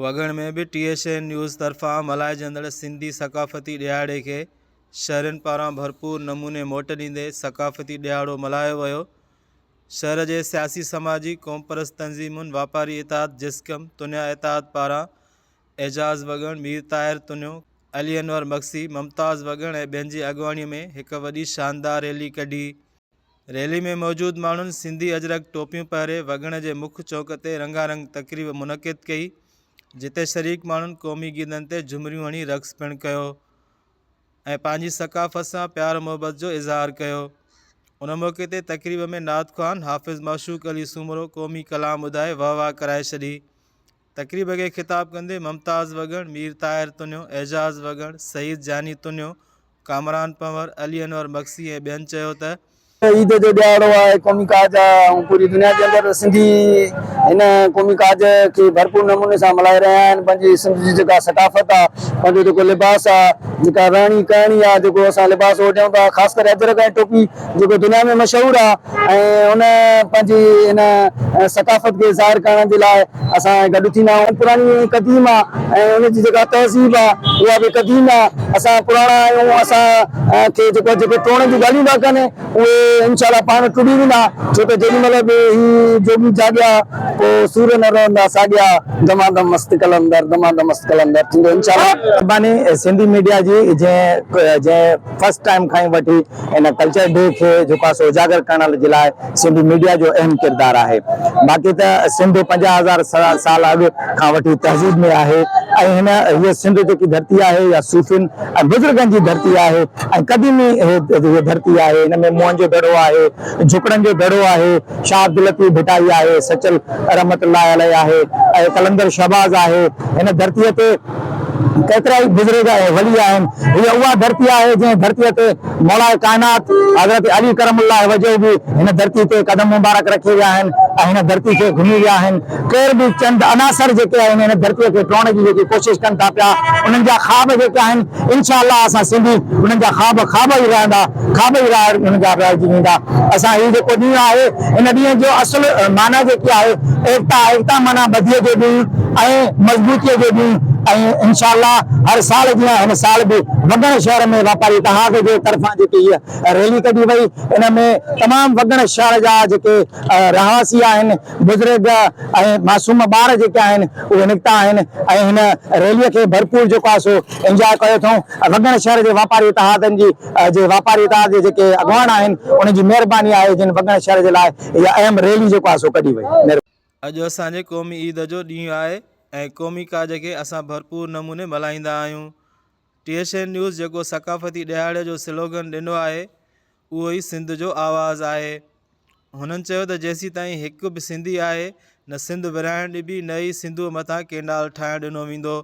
वगण में भी TSN news तरफ़ां मल्हाइजंदड़ सिंधी सकाफ़ती ॾियारे खे शहरनि पारां भरपूर नमूने मोट ॾींदे सकाफ़ती ॾियारो मल्हायो वियो। शहर जे सियासी समाजी क़ौमपरस्त तंज़ीमुनि वापारी इतिहाद जिस्कम तुनिया इतिहाद पारां एजाज़ वगण, मीर ताहिर तुनियो, अली अनवर मक्सी, मुमताज़ वगण ऐं ॿियनि जी अॻुवाणीअ में हिकु वॾी शानदार रैली कढी। रैली में मौजूद माण्हुनि सिंधी अजरक टोपियूं पारे वगण जे मुख्य चौक ते रंगारंग तक़रीब मुनक़िद कई, जिते शरीक माण्हुनि क़ौमी गीतनि ते झुमरियूं हणी रक़्स पिणु कयो ऐं पंहिंजी सकाफ़त सां प्यार मुहबत जो इज़हार कयो। उन मौक़े ते तक़रीब में नात ख़्वान हाफ़िज़ माशूक़ अली सूमरो क़ौमी कलाम ॿुधाए वाह कराए छॾी। तक़रीब खे ख़िताब कंदे मुमताज़ वगण, मीर ताहिर तुनियो, एजाज़ वगण, सईद जानी तुनियो, कामरान पंवर, अली अनवर मक्सी ऐं ॿियनि चयो त ईद जो ॾियारो आहे क़ौमी काज आहे पूरी दुनिया के अंदर सिंधी इन क़ौमी काज के भरपूर नमूने से मल्हाए रहिया आहिनि। पंहिंजी सिंध जी जेका सकाफ़त आहे, पंहिंजो जेको लिबास आहे, जेका रहणी कहणी आहे, जेको असां लिबास ओढ़ियूं था, ख़ासि करे अजरक ऐं टोपी जेको दुनिया में मशहूरु आहे, ऐं उन पंहिंजी इन सकाफ़त खे ज़ाहिर करण जे लाइ असां गॾु थींदा आहियूं। पुराणी क़दीम आहे ऐं उनजी जेका तहज़ीब आहे उहा बि क़दीम आहे। असां पुराणा आहियूं, असांखे जेके टोण जूं ॻाल्हियूं था कनि उहे इंशाअल्लाह पाण टुटी वेंदा, छो त जेॾीमहिल बि ही जोगी जाॻिया पोइ सूर न रहंदा साॻिया, दमादम मस्त कलंदर, दमादम मस्त कलंदर थींदो इंशाअल्लाह। बानी सिंधी मीडिया जी जंहिं फर्स्ट टाइम खां वठी इन कल्चर डे खे जेको आहे उजागर करण जे लाइ सिंधी मीडिया जो अहम किरदारु आहे। बाक़ी त सिंध 50,000 साल अॻु खां वठी तहज़ीब में आहे ऐं हीअ सिंध जेकी धरती आहे या सूफ़िन ऐं बुज़ुर्गनि जी धरती आहे ऐं क़दीमी धरती आहे। हिन में मुअन जो दड़ो आहे, झुकड़नि जो दड़ो आहे, शाह अब्दुल लतीफ़ भिटाई आहे, सचल रहमतुल्लाह अलैह आहे ऐं कलंदर शहबाज़ आहे। हिन धरतीअ ते केतिरा ई बुज़ुर्ग ऐं वली आहिनि। हीअ उहा धरती आहे जंहिं धरतीअ ते मौलाए काइनात हज़रत अली करमुल्लाह वजह बि हिन धरती ते कदम मुबारक रखे विया आहिनि ऐं हिन धरती खे घुमी विया आहिनि। केर बि चंद अनासर जेके आहिनि हिन धरतीअ खे टोहण जी जेकी कोशिशि कनि था पिया, उन्हनि जा ख़्वाब जेके आहिनि इंशाअल्लाह असां सिंधी उन्हनि जा ख़्वाब ई रहंदा, ख़्वाब ई उन्हनि जा रहिजी वेंदा। असां हीउ जेको ॾींहुं आहे इन ॾींहं जो असुल माना जेकी आहे एकता माना बदीअ जो ॾींहुं ऐं मज़बूतीअ जो ॾींहुं ऐं इंशाअल्लाह हर साल जीअं हिन साल बि वगण शहर में वापारी इतिहाद जे तरफ़ां जेकी हीअ रैली कढी वई, इन में तमामु वगण शहर जा जेके रहवासी आहिनि, बुज़ुर्ग ऐं मासूम ॿार जेके आहिनि उहे निकिता आहिनि ऐं हिन रैलीअ खे भरपूर जेको आहे सो इंजॉय कयो अथऊं। वगण शहर जे वापारी इतिहादनि जी वापारी इतिहाद जे जेके अॻुवान आहिनि उन्हनि जी महिरबानी आहे जिन वगण शहर जे लाइ इहा अहम रैली जेको आहे सो कढी वई। अॼु असांजे क़ौमी ईद जो ॾींहुं आहे ऐं क़ौमी काज खे असां भरपूर नमूने मल्हाईंदा आहियूं। TSN न्यूज़ जेको सकाफ़ती ॾियारे जो स्लोगन ॾिनो आहे उहो ई सिंध जो आवाज़ु आहे। हुननि चयो त जेसीं ताईं हिकु बि सिंधी आहे न सिंध विराइण ॾिबी, न ई सिंधूअ मथां केंडाल ठाहिणु ॾिनो वेंदो।